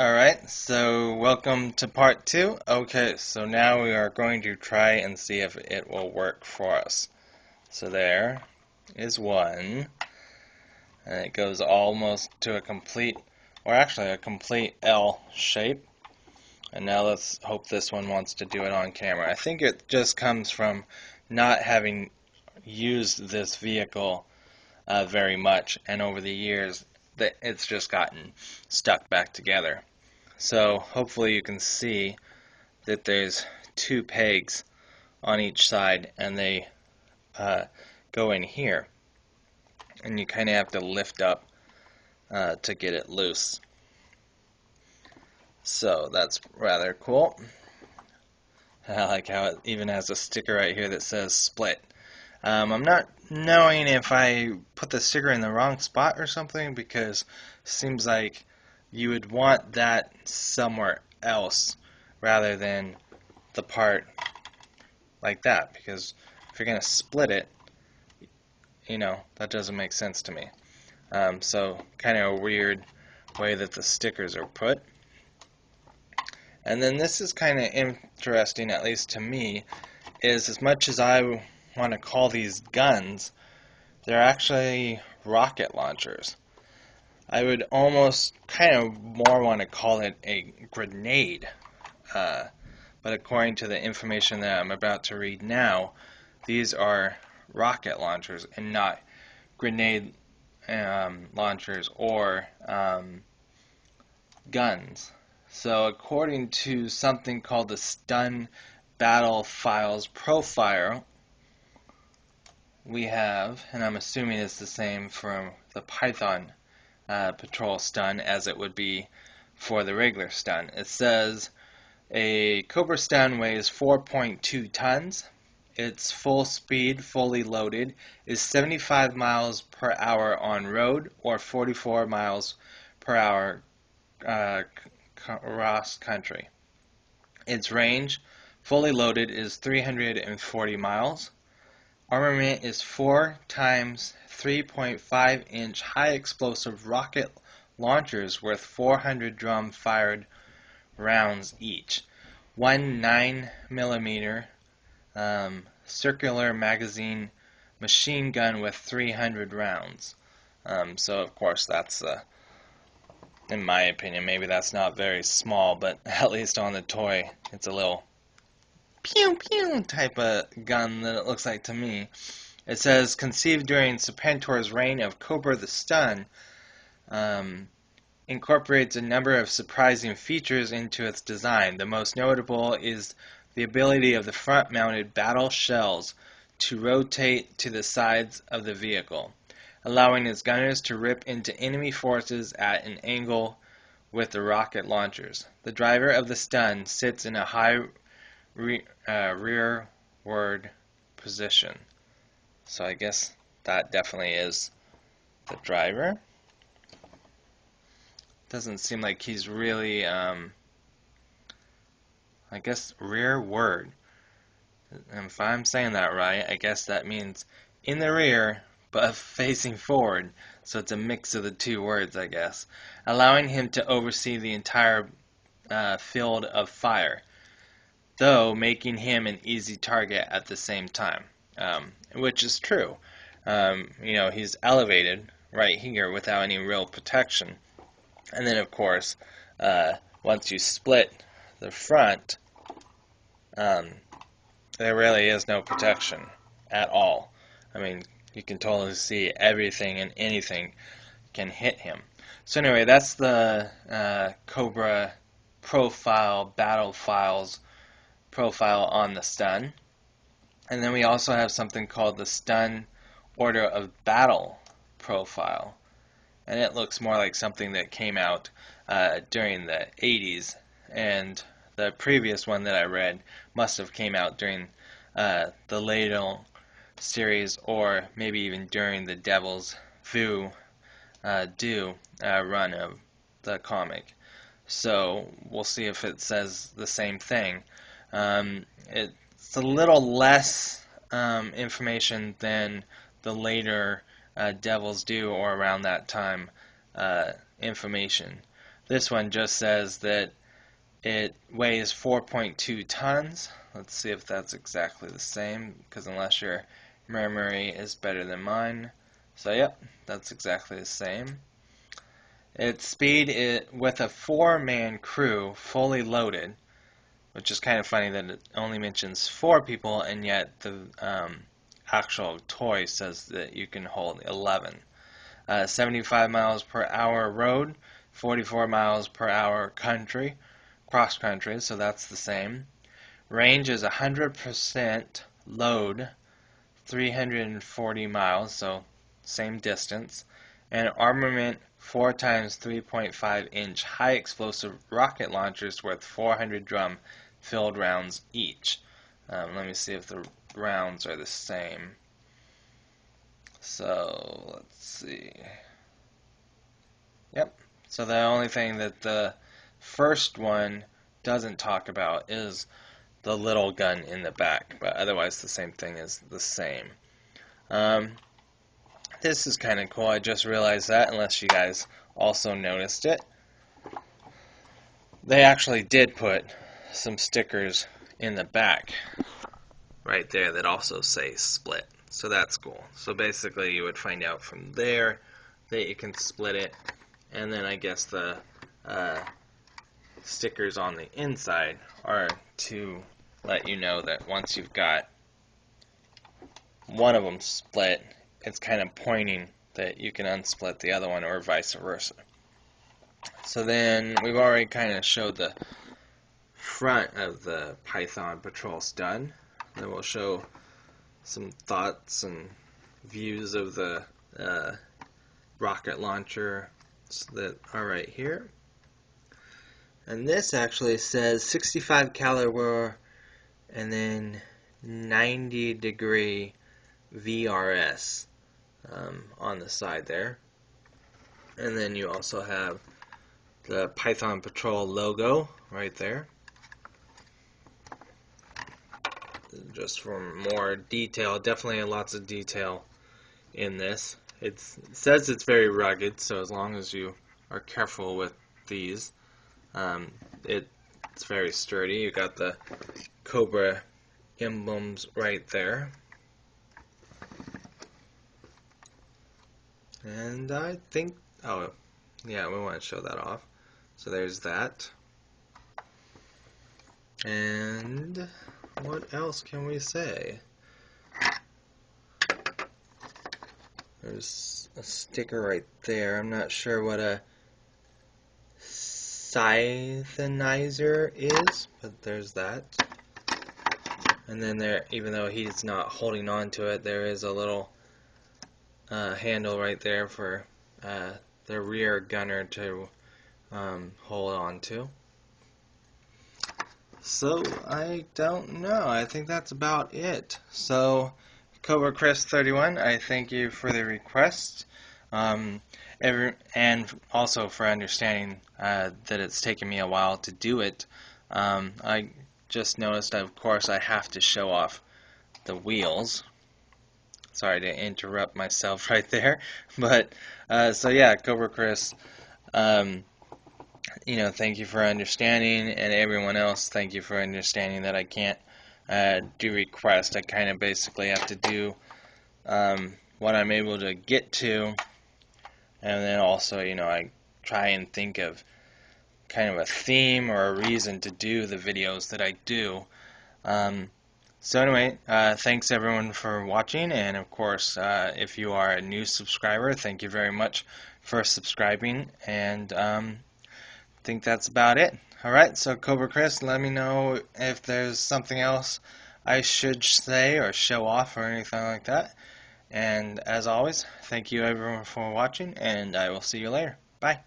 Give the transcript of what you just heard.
Alright, so welcome to part 2. Okay, so now we are going to try and see if it will work for us. So there is one, and it goes almost to a complete, or actually a complete L shape. And now let's hope this one wants to do it on camera. I think it just comes from not having used this vehicle very much, and over the years that it's just gotten stuck back together. So hopefully you can see that there's two pegs on each side and they go in here, and you kind of have to lift up to get it loose. So that's rather cool. I like how it even has a sticker right here that says split. I'm not knowing if I put the sticker in the wrong spot or something, because it seems like you would want that somewhere else rather than the part like that, because if you're going to split it, that doesn't make sense to me. So kind of a weird way that the stickers are put. And then this is kind of interesting, at least to me, is as much as I want to call these guns, they're actually rocket launchers. I would almost kind of more want to call it a grenade. But according to the information that I'm about to read now, these are rocket launchers and not grenade launchers or guns. So according to something called the Stun Battle Files Profile, we have, and I'm assuming it's the same for the Python Patrol stun as it would be for the regular stun. It says a Cobra stun weighs 4.2 tons. Its full speed, fully loaded, is 75 miles per hour on road or 44 miles per hour cross country. Its range, fully loaded, is 340 miles. Armament is 4 times 3.5-inch high explosive rocket launchers with 400 drum fired rounds each. One 9mm circular magazine machine gun with 300 rounds. So of course that's, in my opinion, maybe that's not very small, but at least on the toy it's a little pew pew type of gun that it looks like to me. It says conceived during Serpentor's reign of Cobra the Stun, incorporates a number of surprising features into its design. The most notable is the ability of the front-mounted battle shells to rotate to the sides of the vehicle, allowing its gunners to rip into enemy forces at an angle with the rocket launchers. The driver of the stun sits in a high rearward position. So I guess that definitely is the driver. Doesn't seem like he's really, I guess, rearward. And if I'm saying that right, I guess that means in the rear, but facing forward. So it's a mix of the two words, I guess. Allowing him to oversee the entire field of fire, though making him an easy target at the same time, which is true. He's elevated right here without any real protection. And then, of course, once you split the front, there really is no protection at all. I mean, you can totally see everything and anything can hit him. So anyway, that's the Cobra profile, battle files profile on the stun. And then we also have something called the stun order of battle profile. And it looks more like something that came out during the 80s, and the previous one that I read must have came out during the Ladle series, or maybe even during the Devil's Vu Do run of the comic. So we'll see if it says the same thing. It's a little less information than the later Devils Do, or around that time information. This one just says that it weighs 4.2 tons. Let's see if that's exactly the same, because unless your memory is better than mine. So yep, that's exactly the same. Its speed with a 4-man crew fully loaded, which is kind of funny that it only mentions 4 people, and yet the actual toy says that you can hold 11. 75 miles per hour road, 44 miles per hour cross country, so that's the same. Range is 100% load, 340 miles, so same distance. And armament 4 times 3.5-inch high explosive rocket launchers with 400 drum filled rounds each. Let me see if the rounds are the same. So let's see. Yep. So the only thing that the first one doesn't talk about is the little gun in the back, but otherwise the same thing is the same. This is kind of cool. I just realized that, unless you guys also noticed it. They actually did put some stickers in the back right there that also say split. So that's cool. So basically you would find out from there that you can split it, and then I guess the stickers on the inside are to let you know that once you've got one of them split, it's kind of pointing that you can unsplit the other one, or vice versa. So then we've already kind of showed the front of the Python Patrol stud. Then we'll show some thoughts and views of the rocket launcher that are right here. And this actually says 65 caliber and then 90 degree VRS on the side there. And then you also have the Python Patrol logo right there. Just for more detail, definitely lots of detail in this. It says it's very rugged, so as long as you are careful with these, it's very sturdy. You got the Cobra emblems right there. And I think, oh yeah, we want to show that off. So there's that. And what else can we say? There's a sticker right there. I'm not sure what a scythenizer is, but there's that. And then there, even though he's not holding on to it, there is a little handle right there for the rear gunner to hold on to. So I don't know. I think that's about it. So Cobra Chris 31, I thank you for the request, and also for understanding that it's taken me a while to do it. I just noticed, of course, I have to show off the wheels. Sorry to interrupt myself right there, but so yeah, Cobra Chris, thank you for understanding, and everyone else, thank you for understanding that I can't do request. I kind of basically have to do what I'm able to get to, and then also, I try and think of kind of a theme or a reason to do the videos that I do. So anyway, thanks everyone for watching, and of course, if you are a new subscriber, thank you very much for subscribing, and I think that's about it. Alright, so Cobra Chris, let me know if there's something else I should say or show off or anything like that. And as always, thank you everyone for watching, and I will see you later. Bye.